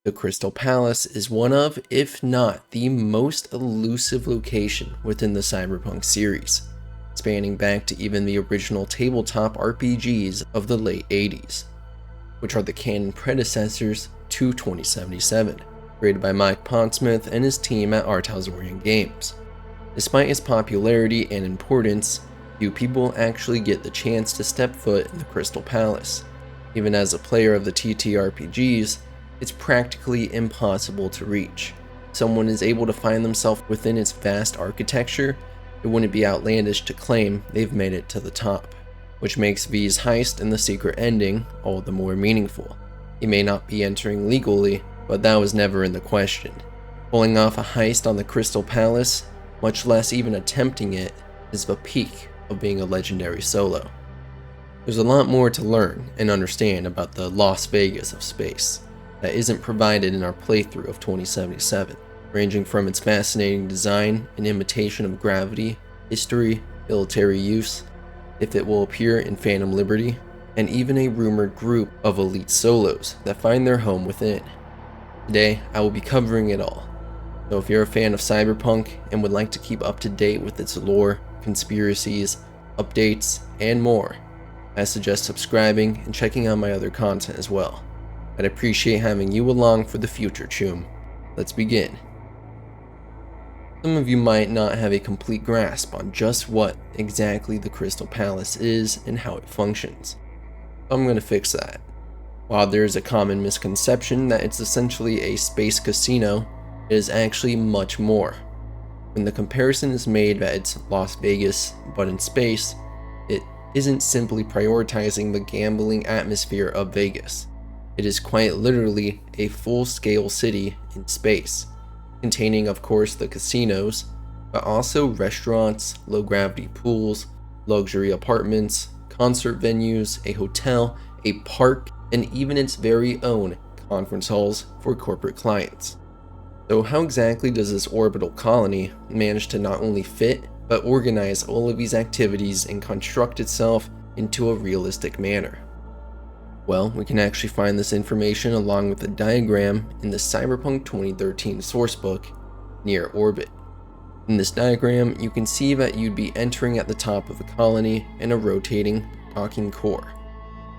The Crystal Palace is one of, if not the most elusive location within the Cyberpunk series, spanning back to even the original tabletop RPGs of the late 80s, which are the canon predecessors to 2077, created by Mike Pondsmith and his team at Arthouserian Games. Despite its popularity and importance, few people actually get the chance to step foot in the Crystal Palace. Even as a player of the TTRPGs, it's practically impossible to reach. If someone is able to find themselves within its vast architecture, it wouldn't be outlandish to claim they've made it to the top, which makes V's heist and the secret ending all the more meaningful. He may not be entering legally, but that was never in the question. Pulling off a heist on the Crystal Palace, much less even attempting it, is the peak of being a legendary solo. There's a lot more to learn and understand about the Las Vegas of space that isn't provided in our playthrough of 2077, ranging from its fascinating design and imitation of gravity, history, military use, if it will appear in Phantom Liberty, and even a rumored group of elite solos that find their home within. Today, I will be covering it all. So if you're a fan of Cyberpunk and would like to keep up to date with its lore, conspiracies, updates, and more, I suggest subscribing and checking out my other content as well. I'd appreciate having you along for the future, Choom. Let's begin. Some of you might not have a complete grasp on just what exactly the Crystal Palace is and how it functions. I'm going to fix that. While there is a common misconception that it's essentially a space casino, it is actually much more. When the comparison is made that it's Las Vegas but in space, it isn't simply prioritizing the gambling atmosphere of Vegas. It is quite literally a full-scale city in space, containing of course the casinos, but also restaurants, low-gravity pools, luxury apartments, concert venues, a hotel, a park, and even its very own conference halls for corporate clients. So how exactly does this orbital colony manage to not only fit, but organize all of these activities and construct itself into a realistic manner? Well, we can actually find this information along with a diagram in the Cyberpunk 2013 sourcebook, Near Orbit. In this diagram, you can see that you'd be entering at the top of the colony in a rotating, docking core.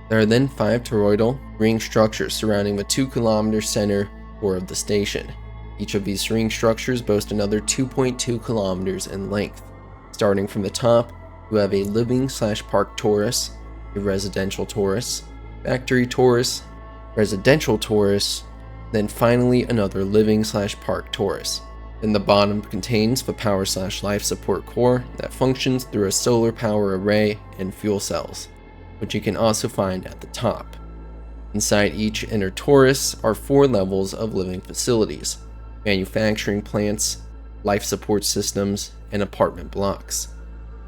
There are then 5 toroidal ring structures surrounding the 2-kilometer center core of the station. Each of these ring structures boast another 2.2 kilometers in length. Starting from the top, you have a living/park torus, a residential torus, factory torus, residential torus, then finally another living/park torus. Then the bottom contains the power/life support core that functions through a solar power array and fuel cells, which you can also find at the top. Inside each inner torus are 4 levels of living facilities, manufacturing plants, life support systems, and apartment blocks.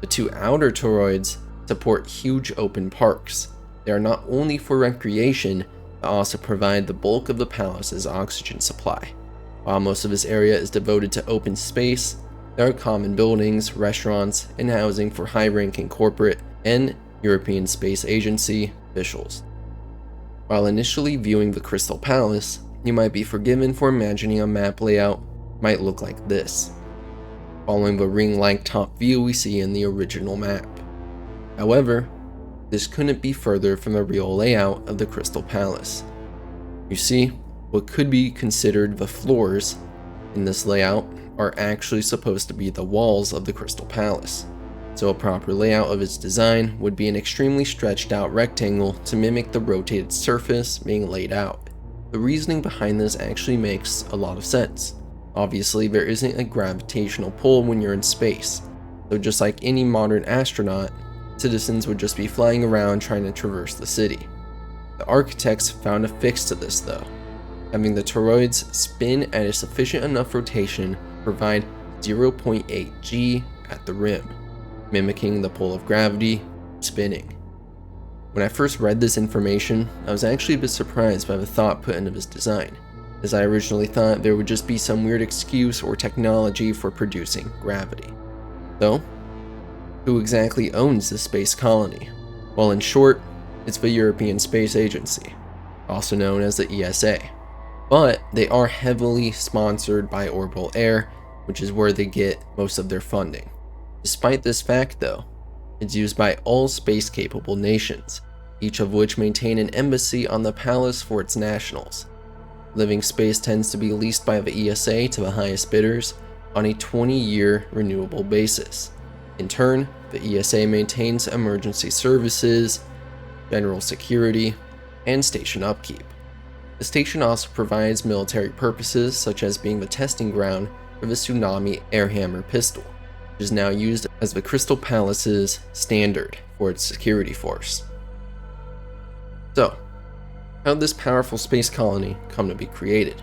The 2 outer toroids support huge open parks. They are not only for recreation, but also provide the bulk of the palace's oxygen supply. While most of this area is devoted to open space, there are common buildings, restaurants, and housing for high-ranking corporate and European Space Agency officials. While initially viewing the Crystal Palace, you might be forgiven for imagining a map layout might look like this, following the ring-like top view we see in the original map. However, this couldn't be further from the real layout of the Crystal Palace. You see, what could be considered the floors in this layout are actually supposed to be the walls of the Crystal Palace, so a proper layout of its design would be an extremely stretched out rectangle to mimic the rotated surface being laid out. The reasoning behind this actually makes a lot of sense. Obviously, there isn't a gravitational pull when you're in space, so just like any modern astronaut, citizens would just be flying around trying to traverse the city. The architects found a fix to this though, having the toroids spin at a sufficient enough rotation to provide 0.8 g at the rim, mimicking the pull of gravity spinning. When I first read this information, I was actually a bit surprised by the thought put into this design, as I originally thought there would just be some weird excuse or technology for producing gravity. So, who exactly owns this space colony? Well, in short, it's the European Space Agency, also known as the ESA. but they are heavily sponsored by Orbital Air, which is where they get most of their funding. Despite this fact though, it's used by all space-capable nations, each of which maintain an embassy on the palace for its nationals. Living space tends to be leased by the ESA to the highest bidders on a 20-year renewable basis. In turn, the ESA maintains emergency services, general security, and station upkeep. The station also provides military purposes, such as being the testing ground for the Tsunami Airhammer pistol, which is now used as the Crystal Palace's standard for its security force. So, how did this powerful space colony come to be created?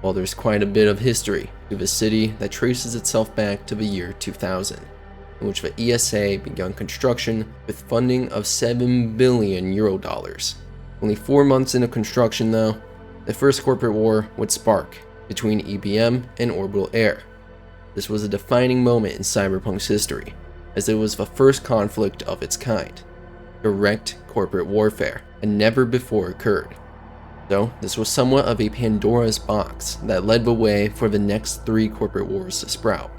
Well, there's quite a bit of history to the city that traces itself back to the year 2000, in which the ESA began construction with funding of €7 billion. Only 4 months into construction though, the first corporate war would spark between EBM and Orbital Air. This was a defining moment in Cyberpunk's history, as it was the first conflict of its kind. Direct corporate warfare had never before occurred. So, this was somewhat of a Pandora's box that led the way for the next 3 corporate wars to sprout.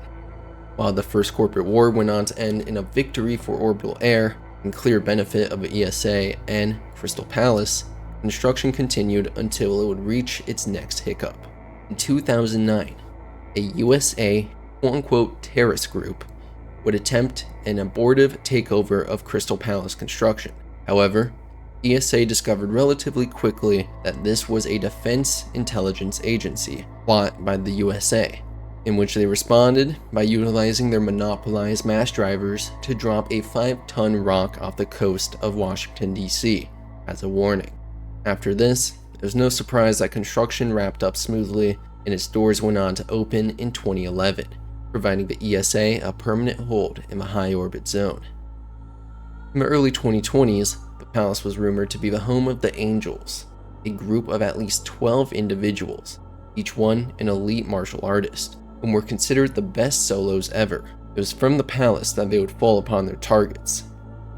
While the first corporate war went on to end in a victory for Orbital Air and clear benefit of the ESA and Crystal Palace, construction continued until it would reach its next hiccup. In 2009, a USA quote-unquote terrorist group would attempt an abortive takeover of Crystal Palace construction. However, ESA discovered relatively quickly that this was a defense intelligence agency plot by the USA, in which they responded by utilizing their monopolized mass drivers to drop a 5-ton rock off the coast of Washington, D.C. as a warning. After this, it was no surprise that construction wrapped up smoothly and its doors went on to open in 2011, providing the ESA a permanent hold in the high orbit zone. In the early 2020s, the palace was rumored to be the home of the Angels, a group of at least 12 individuals, each one an elite martial artist, whom were considered the best solos ever. It was from the palace that they would fall upon their targets.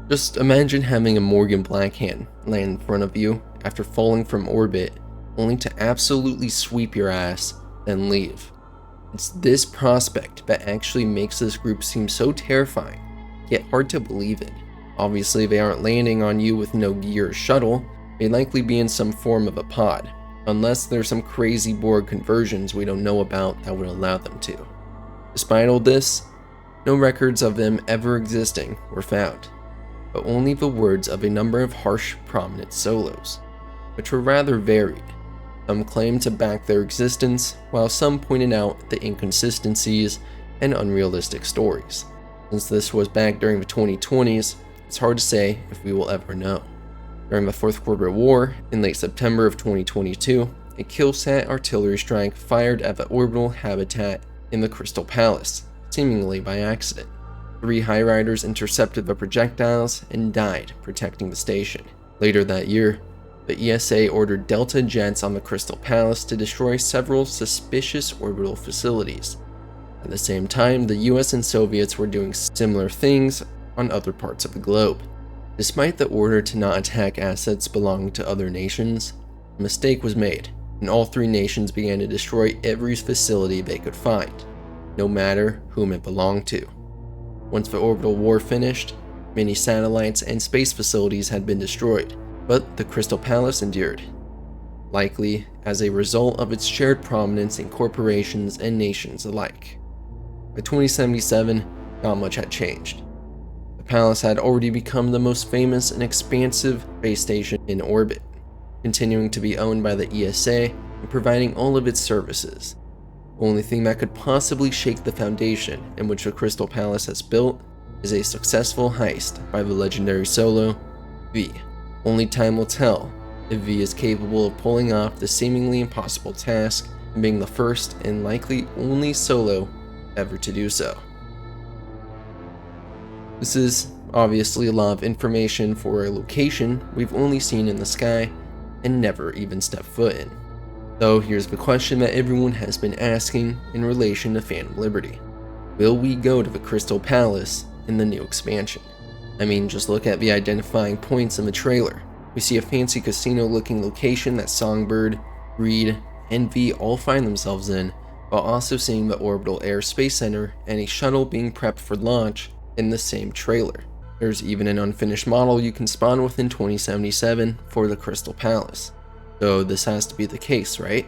Just imagine having a Morgan Blackhand land in front of you after falling from orbit, only to absolutely sweep your ass, then leave. It's this prospect that actually makes this group seem so terrifying, yet hard to believe in. Obviously, they aren't landing on you with no gear or shuttle, they'd likely be in some form of a pod, unless there's some crazy Borg conversions we don't know about that would allow them to. Despite all this, no records of them ever existing were found, but only the words of a number of harsh, prominent solos, which were rather varied. Some claimed to back their existence, while some pointed out the inconsistencies and unrealistic stories. Since this was back during the 2020s, it's hard to say if we will ever know. During the Fourth Corporate War, in late September of 2022, a killsat artillery strike fired at the orbital habitat in the Crystal Palace, seemingly by accident. 3 High Riders intercepted the projectiles and died protecting the station. Later that year, the ESA ordered Delta jets on the Crystal Palace to destroy several suspicious orbital facilities. At the same time, the US and Soviets were doing similar things on other parts of the globe. Despite the order to not attack assets belonging to other nations, a mistake was made, and all 3 nations began to destroy every facility they could find, no matter whom it belonged to. Once the orbital war finished, many satellites and space facilities had been destroyed, but the Crystal Palace endured, likely as a result of its shared prominence in corporations and nations alike. By 2077, not much had changed. The palace had already become the most famous and expansive space station in orbit, continuing to be owned by the ESA and providing all of its services. The only thing that could possibly shake the foundation in which the Crystal Palace has built is a successful heist by the legendary solo, V. Only time will tell if V is capable of pulling off the seemingly impossible task and being the first and likely only solo ever to do so. This is obviously a lot of information for a location we've only seen in the sky and never even stepped foot in. Though here's the question that everyone has been asking in relation to Phantom Liberty. Will we go to the Crystal Palace in the new expansion? I mean, just look at the identifying points in the trailer. We see a fancy casino-looking location that Songbird, Reed, and V all find themselves in, while also seeing the Orbital Air Space Center and a shuttle being prepped for launch in the same trailer. There's even an unfinished model you can spawn within 2077 for the Crystal Palace. So this has to be the case, right?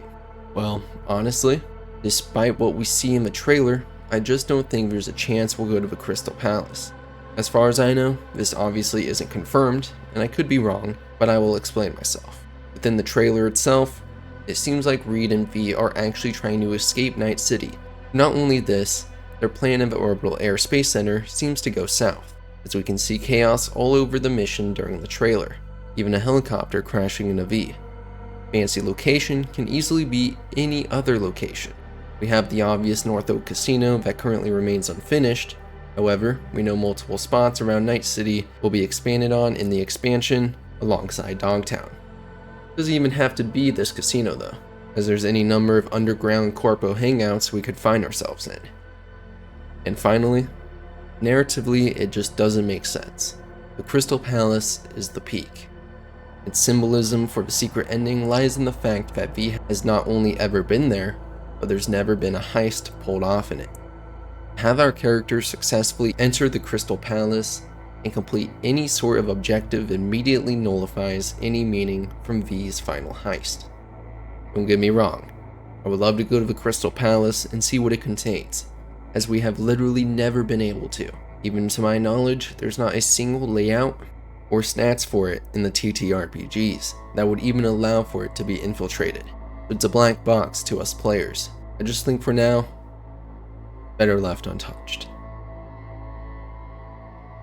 Well, honestly, despite what we see in the trailer, I just don't think there's a chance we'll go to the Crystal Palace. As far as I know, this obviously isn't confirmed, and I could be wrong, but I will explain myself. Within the trailer itself, it seems like Reed and V are actually trying to escape Night City. Not only this, their plan of the Orbital Air Space Center seems to go south, as we can see chaos all over the mission during the trailer, even a helicopter crashing into V. Fancy location can easily be any other location. We have the obvious North Oak Casino that currently remains unfinished. However, we know multiple spots around Night City will be expanded on in the expansion alongside Dogtown. Doesn't even have to be this casino though, as there's any number of underground corpo hangouts we could find ourselves in. And finally, narratively it just doesn't make sense. The Crystal Palace is the peak. Its symbolism for the secret ending lies in the fact that V has not only ever been there, but there's never been a heist pulled off in it. Have our characters successfully enter the Crystal Palace and complete any sort of objective immediately nullifies any meaning from V's final heist. Don't get me wrong, I would love to go to the Crystal Palace and see what it contains, as we have literally never been able to. Even to my knowledge, there's not a single layout or stats for it in the TTRPGs that would even allow for it to be infiltrated. It's a black box to us players. I just think for now, better left untouched.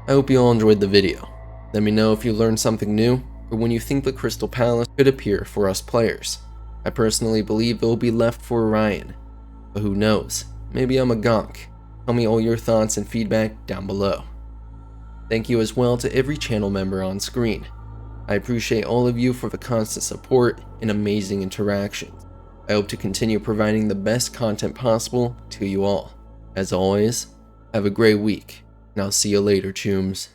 I hope you all enjoyed the video. Let me know if you learned something new, or when you think the Crystal Palace could appear for us players. I personally believe it will be left for Orion, but who knows, maybe I'm a gonk. Tell me all your thoughts and feedback down below. Thank you as well to every channel member on screen. I appreciate all of you for the constant support and amazing interactions. I hope to continue providing the best content possible to you all. As always, have a great week, and I'll see you later, chooms.